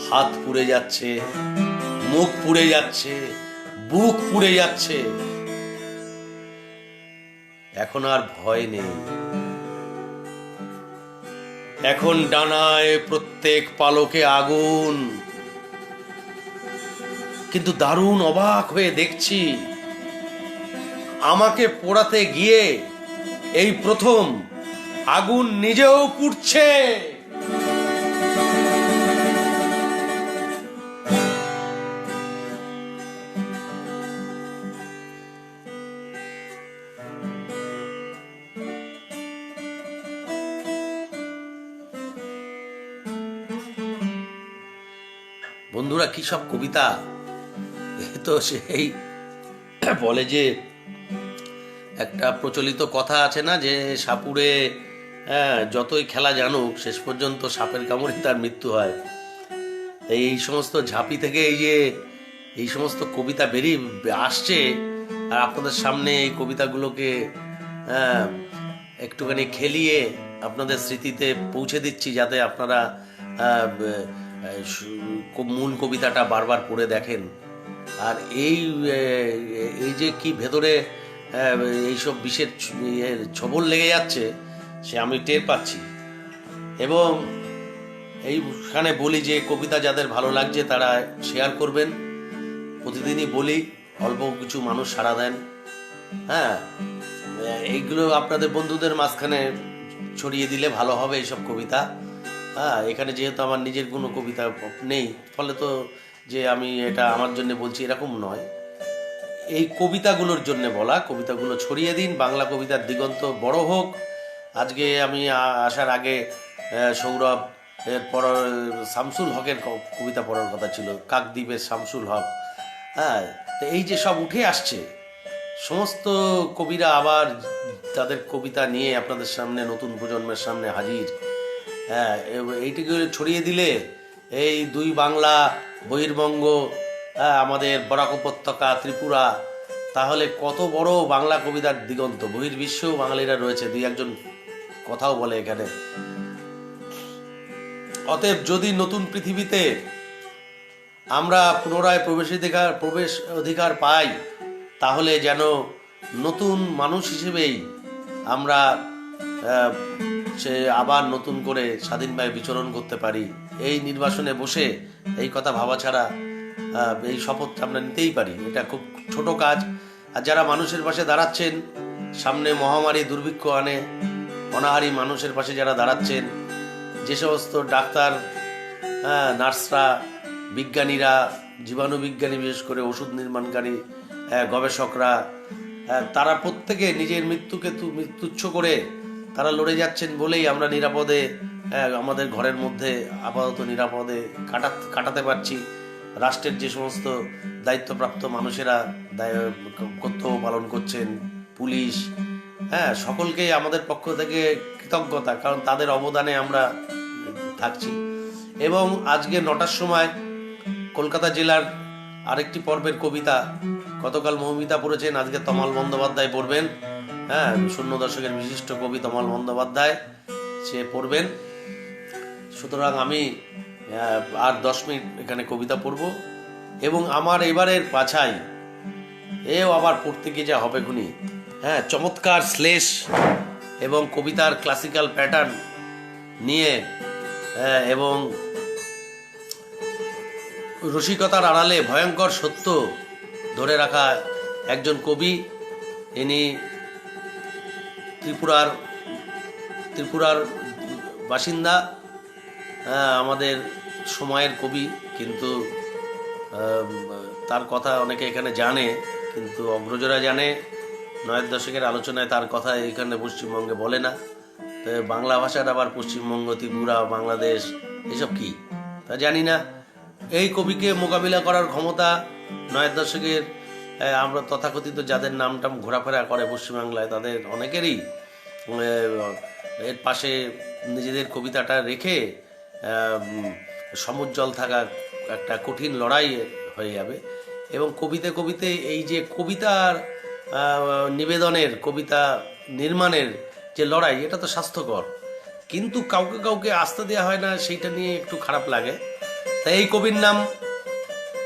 হাত পুড়ে যাচ্ছে, মুখ পুড়ে যাচ্ছে, বুক পুড়ে যাচ্ছে, এখন আর ভয় নেই। এখন ডানায় প্রত্যেক পালকে আগুন। কিন্তু দারুণ অবাক হয়ে দেখছি, আমাকে পোড়াতে গিয়ে এই প্রথম আগুন নিজেও পুড়ছে। বন্ধুরা, কি সব কবিতা! তো সেই বলে যে একটা প্রচলিত কথা আছে না, যে সাপুরে যতই খেলা জানুক শেষ পর্যন্ত সাপের কামড়ে তার মৃত্যু হয়। এই সমস্ত ঝাঁপি থেকে এই সমস্ত কবিতা বেরিয়ে আসছে, আর আপনাদের সামনে এই কবিতাগুলোকে একটুখানি খেলিয়ে আপনাদের স্মৃতিতে পৌঁছে দিচ্ছি, যাতে আপনারা মূল কবিতাটা বারবার পড়ে দেখেন। আর এই যে কি ভেতরে এইসব বিষের ছবল লেগে যাচ্ছে, সে আমি টের পাচ্ছি। এবং এইখানে বলি যে কবিতা যাদের ভালো লাগছে তারা শেয়ার করবেন। প্রতিদিনই বলি, অল্প কিছু মানুষ সাড়া দেন। হ্যাঁ, এইগুলো আপনাদের বন্ধুদের মাঝখানে ছড়িয়ে দিলে ভালো হবে এইসব কবিতা। হ্যাঁ, এখানে যেহেতু আমার নিজের কোনো কবিতা নেই, ফলে তো যে আমি এটা আমার জন্য বলছি এরকম নয়, এই কবিতাগুলোর জন্য বলা। কবিতাগুলো ছড়িয়ে দিন, বাংলা কবিতার দিগন্ত বড় হোক। আজকে আমি আসার আগে সৌরভ এর পর শামসুল হকের কবিতা পড়ার কথা ছিল, কাকদ্বীপের শামসুল হক। হ্যাঁ, তো এই যে সব উঠে আসছে, সমস্ত কবিরা আবার তাদের কবিতা নিয়ে আপনাদের সামনে, নতুন প্রজন্মের সামনে হাজির। হ্যাঁ, এইটিকে ছড়িয়ে দিলে এই দুই বাংলা, বহির্বঙ্গ, আমাদের বরাক উপত্যকা, ত্রিপুরা, তাহলে কত বড় বাংলা কবিতার দিগন্ত। বহির্বিশ্বেও বাঙালিরা রয়েছে, দুই একজন কথাও বলে এখানে। অতএব যদি নতুন পৃথিবীতে আমরা পুনরায় প্রবেশ অধিকার পাই, তাহলে যেন নতুন মানুষ হিসেবেই আমরা সে আবার নতুন করে স্বাধীনভাবে বিচরণ করতে পারি। এই নির্বাসনে বসে এই কথা ভাবা ছাড়া এই শপথ আমরা নিতেই পারি। এটা খুব ছোট কাজ। আর যারা মানুষের পাশে দাঁড়াচ্ছেন, সামনে মহামারী দুর্ভিক্ষ আনে, অনাহারী মানুষের পাশে যারা দাঁড়াচ্ছেন, যে সমস্ত ডাক্তার, নার্সরা, বিজ্ঞানীরা, জীবাণু বিজ্ঞানী, বিশেষ করে ওষুধ নির্মাণকারী গবেষকরা, তারা প্রত্যেকে নিজের মৃত্যুকে তুচ্ছ করে তারা লড়ে যাচ্ছেন বলেই আমরা নিরাপদে আমাদের ঘরের মধ্যে আপাতত নিরাপদে কাটাতে পারছি। রাষ্ট্রের যে সমস্ত দায়িত্বপ্রাপ্ত মানুষেরা কর্তব্য পালন করছেন, পুলিশ, সকলকেই আমাদের পক্ষ থেকে কৃতজ্ঞতা, কারণ তাদের অবদানে আমরা থাকছি। এবং আজকে 9টার সময় কলকাতা জেলার আরেকটি পর্বের কবিতা, গতকাল মৌমিতা পড়েছেন, আজকে তমাল বন্দ্যোপাধ্যায় পড়বেন। শূন্য দশকের বিশিষ্ট কবি তমাল বন্দ্যোপাধ্যায় সে পড়বেন। সুতরাং আমি আর 10 মিনিট এখানে কবিতা পড়ব। এবং আমার এবারের বাছাই এও আবার পড়তে গিয়ে যা হবে খুনি, চমৎকার শ্লেষ এবং কবিতার ক্লাসিক্যাল প্যাটার্ন নিয়ে এবং রসিকতার আড়ালে ভয়ঙ্কর সত্য ধরে রাখা একজন কবি। ইনি ত্রিপুরার বাসিন্দা, আমাদের সময়ের কবি, কিন্তু তার কথা অনেকে এখানে জানে, কিন্তু অগ্রজরা জানে। 9 দশকের আলোচনায় তার কথা এখানে পশ্চিমবঙ্গে বলে না। তো বাংলা ভাষার আবার পশ্চিমবঙ্গ, ত্রিপুরা, বাংলাদেশ এসব কি তা জানি না। এই কবিকে মোকাবিলা করার ক্ষমতা 9 দশকের আমরা তথাকথিত যাদের নামটাম ঘোরাফেরা করে পশ্চিমবাংলায়, তাদের অনেকেরই এর পাশে নিজেদের কবিতাটা রেখে সমুজ্জ্বল থাকা একটা কঠিন লড়াই হয়ে যাবে। এবং কবিতে এই যে কবিতার নিবেদনের, কবিতা নির্মাণের যে লড়াই, এটা তো স্বাস্থ্যকর, কিন্তু কাউকে আসতে দেওয়া হয় না, সেইটা নিয়ে একটু খারাপ লাগে। তাই এই কবির নাম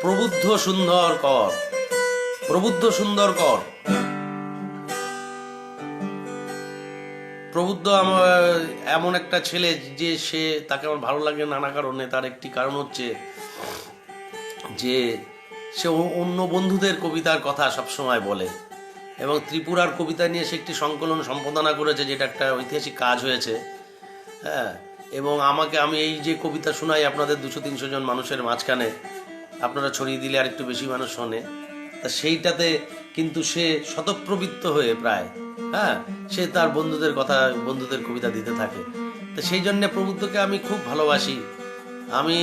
প্রবুদ্ধ সুন্দর কর। প্রবুদ্ধ সুন্দর কর। প্রবুদ্ধ এমন একটা ছেলে যে তাকে আমার ভালো লাগে নানা কারণে। তার একটি কারণ হচ্ছে যে সে অন্য বন্ধুদের কবিতার কথা সবসময় বলে। এবং ত্রিপুরার কবিতা নিয়ে সে একটি সংকলন সম্পাদনা করেছে, যেটা একটা ঐতিহাসিক কাজ হয়েছে। হ্যাঁ, এবং আমি এই যে কবিতা শোনাই আপনাদের 200-300 জন মানুষের মাঝখানে, আপনারা ছড়িয়ে দিলে আর একটু বেশি মানুষ শোনে, তা সেইটাতে কিন্তু সে স্বতঃপ্রবৃত্ত হয়ে প্রায়, হ্যাঁ, সে তার বন্ধুদের কবিতা দিতে থাকে। তো সেই জন্যে প্রবুদ্ধকে আমি খুব ভালোবাসি। আমি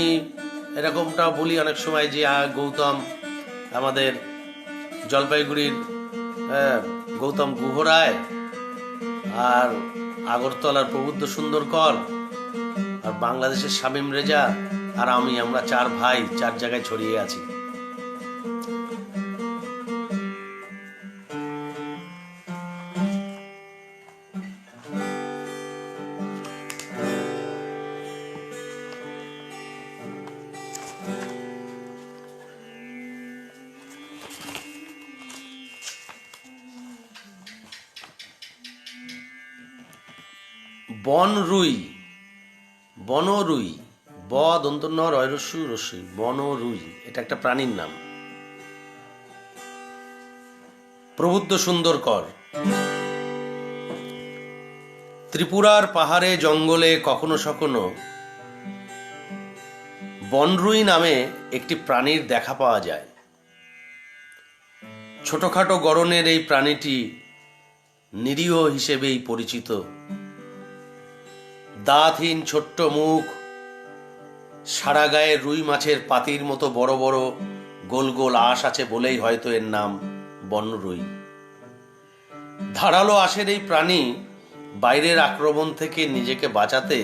এরকমটা বলি অনেক সময় যে গৌতম, আমাদের জলপাইগুড়ির গৌতম গুহরায়, আর আগরতলার প্রবুদ্ধ সুন্দর কর, আর বাংলাদেশের শামীম রেজা, আর আমরা 4 ভাই 4 জায়গায় ছড়িয়ে আছি। বনরুই, বনরুই, ব দন্ত ন রয় রস্যু রস্যই, বনরুই, এটা একটা প্রাণীর নাম। প্রবুদ্ধ সুন্দর কর। ত্রিপুরার পাহাড়ে জঙ্গলে কখনো সখনো বনরুই নামে একটি প্রাণীর দেখা পাওয়া যায়। ছোটখাটো গড়নের এই প্রাণীটি নিরীহ হিসেবেই পরিচিত। দাঁতহীন ছোট্ট মুখ, সারা গায়ে রুই মাছের পাতির মতো বড় বড় গোল গোল আঁশ আছে বলেই হয়তো এর নাম বনরুই। ধারালো আঁশের এই প্রাণী বাইরের আক্রমণ থেকে নিজেকে বাঁচাতে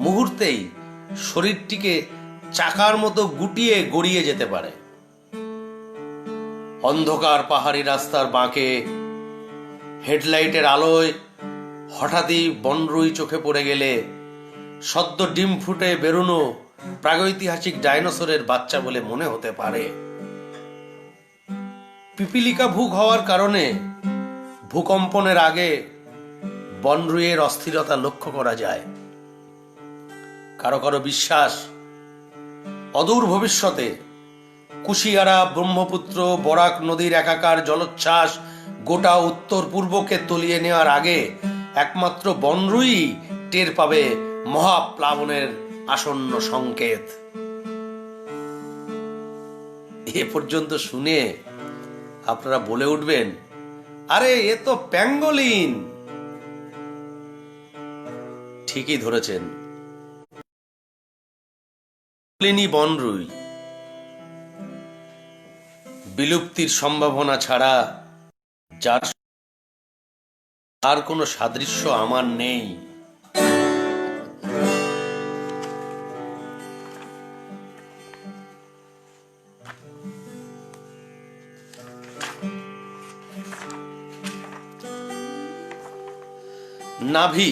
মুহূর্তেই শরীরটিকে চাকার মতো গুটিয়ে গড়িয়ে যেতে পারে। অন্ধকার পাহাড়ি রাস্তার বাঁকে হেডলাইটের আলোয় হঠাৎই বনরুই চোখে পড়ে গেলে সদ্য ডিম ফুটে বেরোনো প্রাগৈতিহাসিক ডাইনোসরের বাচ্চা বলে মনে হতে পারে। পিপিলিকা ভূক হওয়ার কারণে ভূকম্পনের আগে বনরুইয়ের অস্থিরতা লক্ষ্য করা যায়। কারো কারো বিশ্বাস, অদূর ভবিষ্যতে কুশিয়ারা, ব্রহ্মপুত্র, বরাক নদীর একাকার জলোচ্ছ্বাস গোটা উত্তর পূর্বকে তলিয়ে নেওয়ার আগে একমাত্র বনরুই টের পাবে মহাপ্লাবনের আসন্ন সংকেত। এ পর্যন্ত শুনে আপনারা বলে উঠবেন, আরে এ তো প্যাঙ্গোলিন। ঠিকই ধরেছেন, বনরুই। বিলুপ্তির সম্ভাবনা ছাড়া যার আর কোনো সাদৃশ্য আমার নেই। নাভি।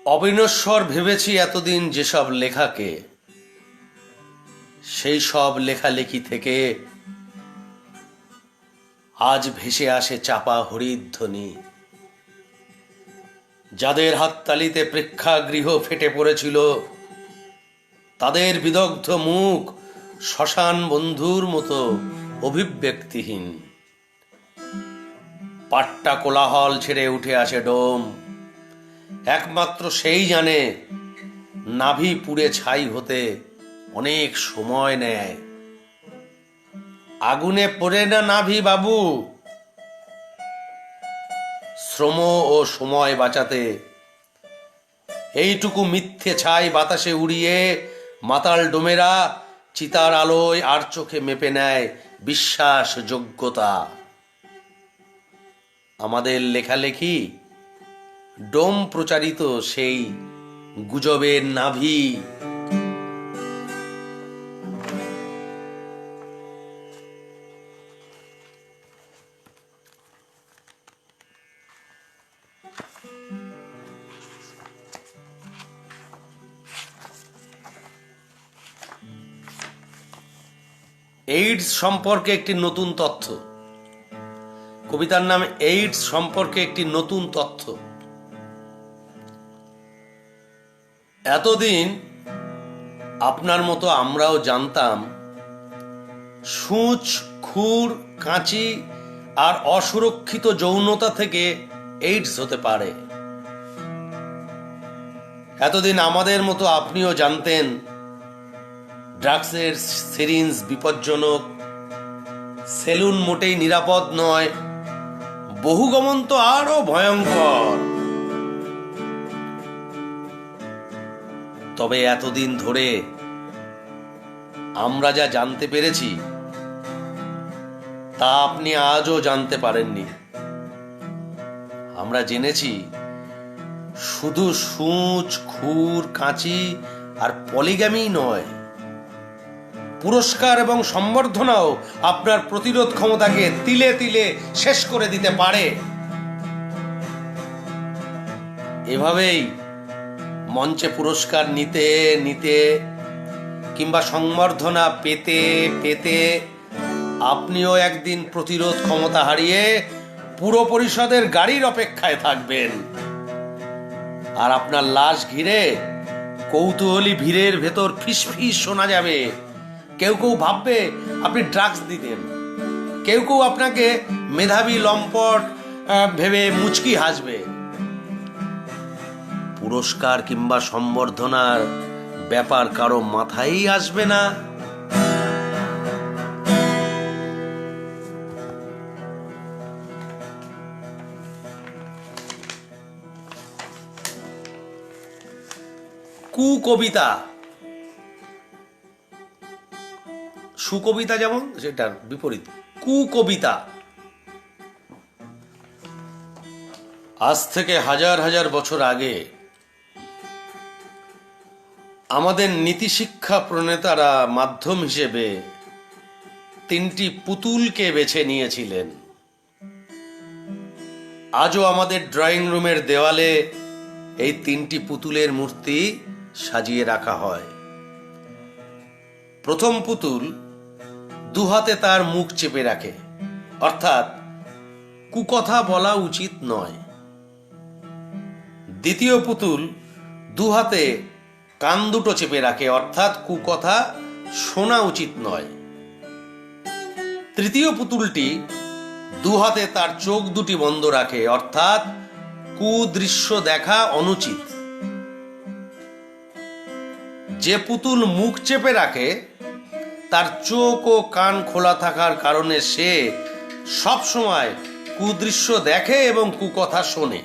অবিনশ্বর ভেবেছি এতদিন যেসব লেখাকে, সেই সব লেখালেখি থেকে আজ ভেসে আসে চাপা হরিধ্বনি। যাদের হাততালিতে প্রেক্ষাগৃহ ফেটে পড়েছিল, তাদের বিদগ্ধ মুখ শ্মশান বন্ধুর মতো অভিব্যক্তিহীন। পাট্টা কোলাহল ছেড়ে উঠে আসে ডোম। একমাত্র সেই জানে নাভি পুড়ে ছাই হতে অনেক সময় নেয়। আগুনে পড়ে না নাভি বাবু। শ্রম ও সময় বাঁচাতে এইটুকু মিথ্যে ছাই বাতাসে উড়িয়ে মাতাল ডোমেরা চিতার আলোয় আর চোখে মেপে নেয় বিশ্বাসযোগ্যতা। আমাদের লেখালেখি ডোম প্রচারিত সেই গুজবের নাভি। এইডস সম্পর্কে একটি নতুন তথ্য। কবিতার নাম এইডস সম্পর্কে একটি নতুন তথ্য। এতদিন আপনার মতো আমরাও জানতাম সূঁচ খুর, কাঁচি আর অসুরক্ষিত যৌনতা থেকে এইডস হতে পারে। এতদিন আমাদের মতো আপনিও জানতেন ড্রাগসের সিরিঞ্জ বিপজ্জনক, সেলুন মোটেই নিরাপদ নয়, বহুগমন তো আরো ভয়ঙ্কর। তবে এতদিন ধরে আমরা যা জানতে পেরেছি তা আপনি আজও জানতে পারেননি। আমরা জেনেছি শুধু সূঁচ, খুর, কাঁচি আর পলিগ্যামি নয়, পুরস্কার এবং সম্বর্ধনাও আপনার প্রতিরোধ ক্ষমতাকে তিলে তিলে শেষ করে দিতে পারে। এভাবেই মঞ্চে পুরস্কার নিতে নিতে কিংবা সম্বর্ধনা পেতে পেতে আপনিও একদিন প্রতিরোধ ক্ষমতা হারিয়ে পুরো পরিষদের গাড়ির অপেক্ষায় থাকবেন। আর আপনার লাশ ঘিরে কৌতূহলী ভিড়ের ভেতর ফিসফিস শোনা যাবে। কেউ কেউ ভাববে আপনি ড্রাগস দিতেন, কেউ কেউ আপনাকে মেধাবী লম্পট ভেবে মুচকি হাসবে। পুরস্কার কিংবা সম্বর্ধনার ব্যাপার কারো মাথায় আসবে না। কুকবিতা, সুকবিতা যেমন সেটার বিপরীত কুকবিতা। আজ থেকে হাজার হাজার বছর আগে আমাদের নীতিশিক্ষা প্রণেতারা মাধ্যম হিসেবে তিনটি পুতুলকে বেছে নিয়েছিলেন। আজও আমাদের ড্রয়িং রুমের দেওয়ালে এই তিনটি পুতুলের মূর্তি সাজিয়ে রাখা হয়। প্রথম পুতুল দুহাতে তার মুখ চেপে রাখে, অর্থাৎ কুকথা বলা উচিত নয়। দ্বিতীয় পুতুল দুহাতে কান দুটো চেপে রাখে, অর্থাৎ কুকথা শোনা উচিত নয়। তৃতীয় পুতুলটি দুহাতে তার চোখ দুটি বন্ধ রাখে, অর্থাৎ কুদৃশ্য দেখা অনুচিত। যে পুতুল মুখ চেপে রাখে তার চোখ ও কান খোলা থাকার কারণে সে সব সময় কুদৃশ্য দেখে এবং কুকথা শোনে।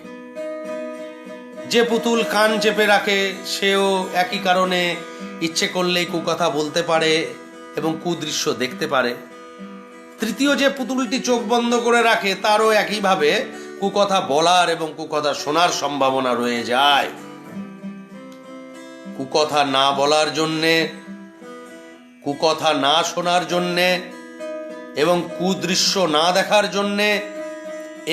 যে পুতুল কান চেপে রাখে সেও একই কারণে ইচ্ছে করলেই কুকথা বলতে পারে এবং কুদৃশ্য দেখতে পারে। তৃতীয় যে পুতুলটি চোখ বন্ধ করে রাখে তারও একইভাবে কুকথা বলার এবং কুকথা শোনার সম্ভাবনা রয়ে যায়। কুকথা না বলার জন্যে, কুকথা না শোনার জন্যে এবং কুদৃশ্য না দেখার জন্যে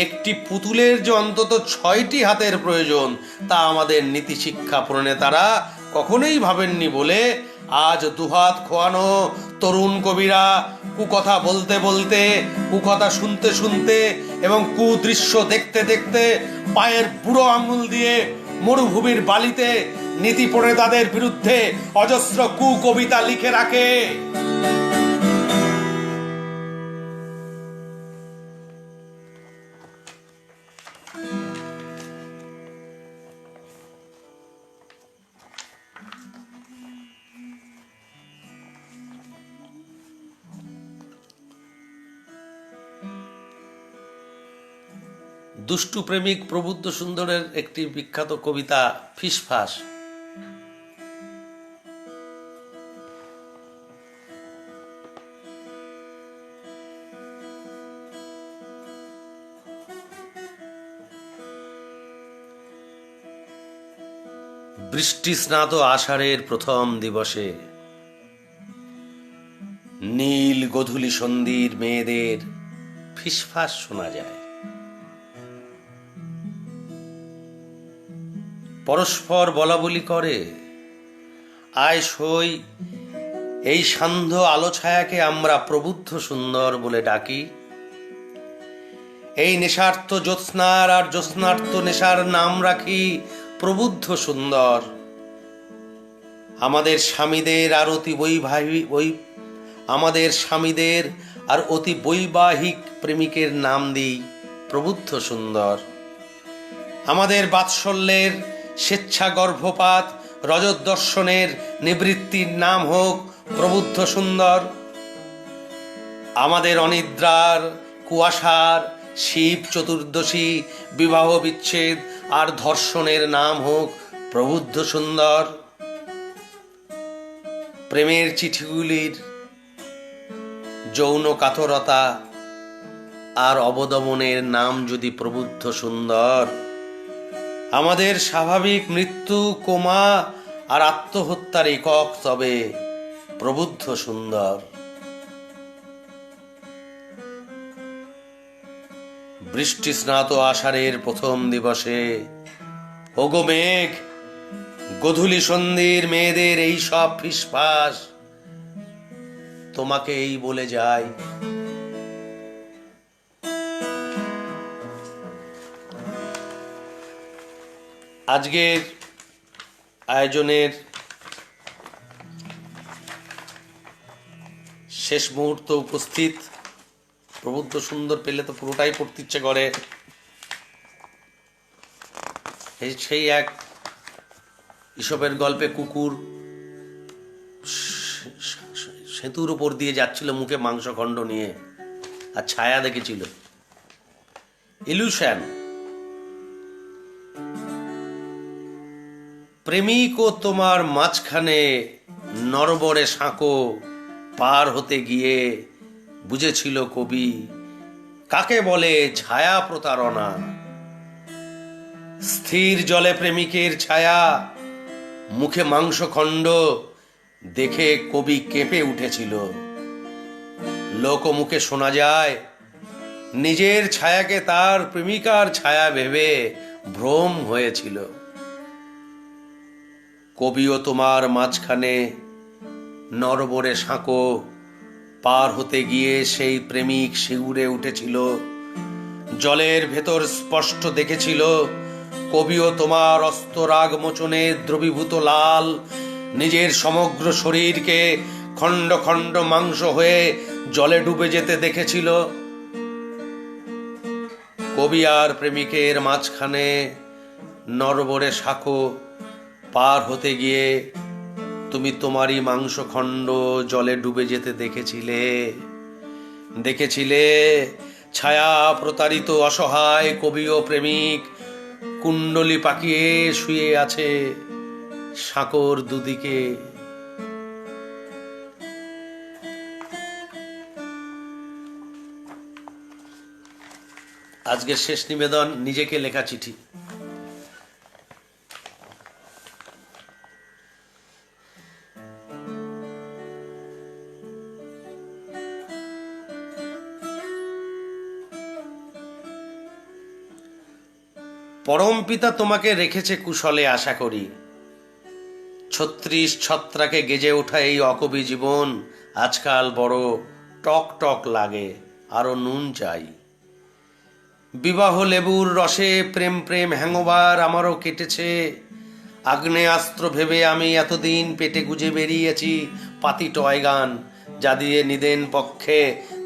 একটি পুতুলের যে অন্তত 6টি হাতের প্রয়োজন তা আমাদের নীতিশিক্ষা প্রণেতারা কখনোই ভাবেননি বলে আজ দুহাত খোয়ানো তরুণ কবিরা কুকথা বলতে বলতে, কুকথা শুনতে শুনতে এবং কুদৃশ্য দেখতে দেখতে পায়ের বুড়ো আঙুল দিয়ে মরুভূমির বালিতে নীতি প্রণেতাদের বিরুদ্ধে অজস্র কুকবিতা লিখে রাখে। দুষ্টু প্রেমিক প্রবুদ্ধ সুন্দরের একটি বিখ্যাত কবিতা ফিসফাস। বৃষ্টি স্নাত আষাঢ়ের প্রথম দিবসে নীল গোধূলি সন্ধির মেয়েদের ফিসফাস শোনা যায়। পরস্পর বলাবলি করে, আয় সই, এই সান্ধ্য আলো ছায়াকে আমরা প্রবুদ্ধ সুন্দর বলে ডাকি। এই নেশার্থ জ্যোৎস্নার আর জ্যোৎস্নার্থ নেশার নাম রাখি প্রবুদ্ধ সুন্দর। আমাদের স্বামীদের আর অতি বৈবাহিক প্রেমিকের নাম দিই প্রবুদ্ধ সুন্দর। আমাদের বাৎসল্যের স্বেচ্ছা গর্ভপাত রজত দর্শনের নিবৃত্তির নাম হোক প্রবুদ্ধ সুন্দর। আমাদের অনিদ্রার কুয়াশার শিব চতুর্দশী বিবাহ বিচ্ছেদ আর ধর্ষণের নাম হোক প্রবুদ্ধ সুন্দর। প্রেমের চিঠিগুলির যৌন কাতরতা আর অবদমনের নাম যদি প্রবুদ্ধ সুন্দর, আমাদের স্বাভাবিক মৃত্যু, কোমা আর আত্মহত্যার একক তবে প্রবুদ্ধ সুন্দর। বৃষ্টি স্নাত আষাঢ়ের প্রথম দিবসে ওগো মেঘ, গধূলি সন্ধির মেয়েদের এই সব ফিসফাস তোমাকে এই বলে যায়। আজকের আয়োজনের শেষ মুহূর্ত উপস্থিত। প্রবুদ্ধ সুন্দর পেলে তো পুরোটাই পড়তে ইচ্ছে করে। সেই এক ঈশপের গল্পে কুকুর সেতুর উপর দিয়ে যাচ্ছিল মুখে মাংসখণ্ড নিয়ে, আর ছায়া দেখেছিল। ইলুশন। প্রেমিক ও তোমার মাঝখানে নরবরে সাঁকো পার হতে গিয়ে বুঝেছিল কবি কাকে বলে ছায়া প্রতারণা। স্থির জলে প্রেমিকের ছায়া, মুখে মাংসখণ্ড দেখে কবি কেঁপে উঠেছিল। লোকমুখে শোনা যায় নিজের ছায়াকে তার প্রেমিকার ছায়া ভেবে ভ্রম হয়েছিল। কবিও তোমার মাঝখানে নরবরে সাঁকো পার হতে গিয়ে সেই প্রেমিক শিউরে উঠেছিল। জলের ভেতর স্পষ্ট দেখেছিল কবিও তোমার অস্তরাগ মোচনে দ্রবীভূত লাল নিজের সমগ্র শরীরকে খণ্ড খণ্ড মাংস হয়ে জলে ডুবে যেতে দেখেছিল। কবি আর প্রেমিকের মাঝখানে নরবরে সাঁকো পার হতে গিয়ে তুমি তোমারই মাংসখণ্ড জলে ডুবে যেতে দেখেছিলে ছায়া প্রতারিত অসহায় কবি ও প্রেমিক কুণ্ডলি পাকিয়ে শুয়ে আছে সাঁকোর দুদিকে। আজকের শেষ নিবেদন, নিজেকে লেখা চিঠি। পরমপিতা তোমাকে রেখেছে কুশলে আশা করি। 36 ছত্রাকে গেজে ওঠা এই অকবি জীবন আজকাল বড় টক টক লাগে, আরো নুন চাই। বিবাহ লেবুর রসে প্রেম প্রেম হ্যাংওভার আমারও কেটেছে। আগ্নেয়াস্ত্র ভেবে আমি এতদিন পেটে গুজে বেরিয়েছি পাতি টয় গান, যা দিয়ে নিদেন পক্ষে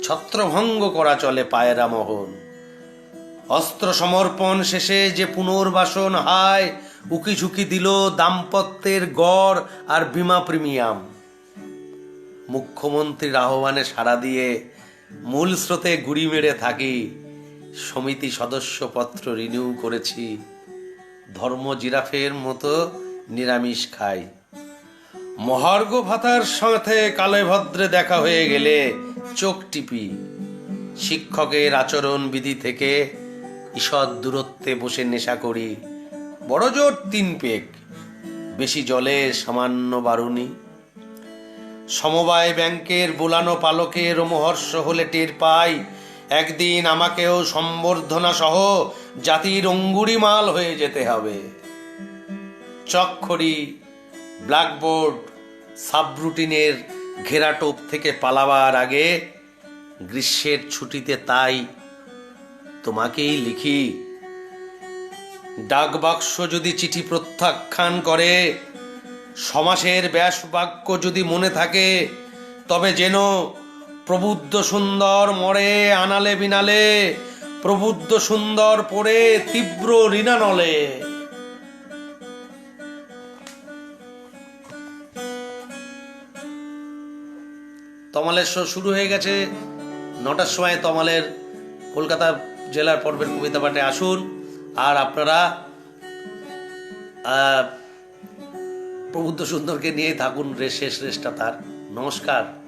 ছত্রভঙ্গ করা চলে পায়রা মোহন। অস্ত্র সমর্পণ শেষে যে পুনর্বাসন হায় উকি ঝুঁকি দিল দাম্পত্যের গড় আর বীমা প্রিমিয়াম। মুখ্যমন্ত্রীর আহ্বানে সাড়া দিয়ে মূল স্রোতে গুড়ি মেরে থাকি। সমিতি সদস্যপত্র রিনিউ করেছি। ধর্ম জিরাফের মতো নিরামিষ খাই। মহার্ঘ ভাতার সাথে কালে ভদ্রে দেখা হয়ে গেলে চোখ টিপি। শিক্ষকের আচরণ বিধি থেকে ঈষৎ দূরত্বে বসে নেশা করি। বড় জোর 3 পেগ, বেশি জলে সামান্য বারুনি। সমবায় ব্যাংকের বোলানো পালকে রোমহর্ষ হলে টের পাই একদিন আমাকেও সম্বর্ধনা সহ জাতির অঙ্গুরিমাল হয়ে যেতে হবে। চকখড়ি, ব্ল্যাকবোর্ড, সাবরুটিনের ঘেরাটোপ থেকে পালাবার আগে গ্রীষ্মের ছুটিতে তাই তোমাকেই লিখি। ডাকবাক্স যদি চিঠি প্রত্যাখ্যান করে, সমাসের ব্যাস বাক্য যদি মনে থাকে, তবে যেন প্রবুদ্ধ সুন্দর মরে আনালে বিনালে, প্রবুদ্ধ সুন্দর পড়ে তীব্র ঋণানলে। তমালের শো শুরু হয়ে গেছে। 9টার সময় তমালের কলকাতা জেলার পর্বের কবিতা পাঠে আসুন। আর আপনারা প্রবুদ্ধ সুন্দরকে নিয়ে থাকুন, শেষ রেশটা তার। নমস্কার।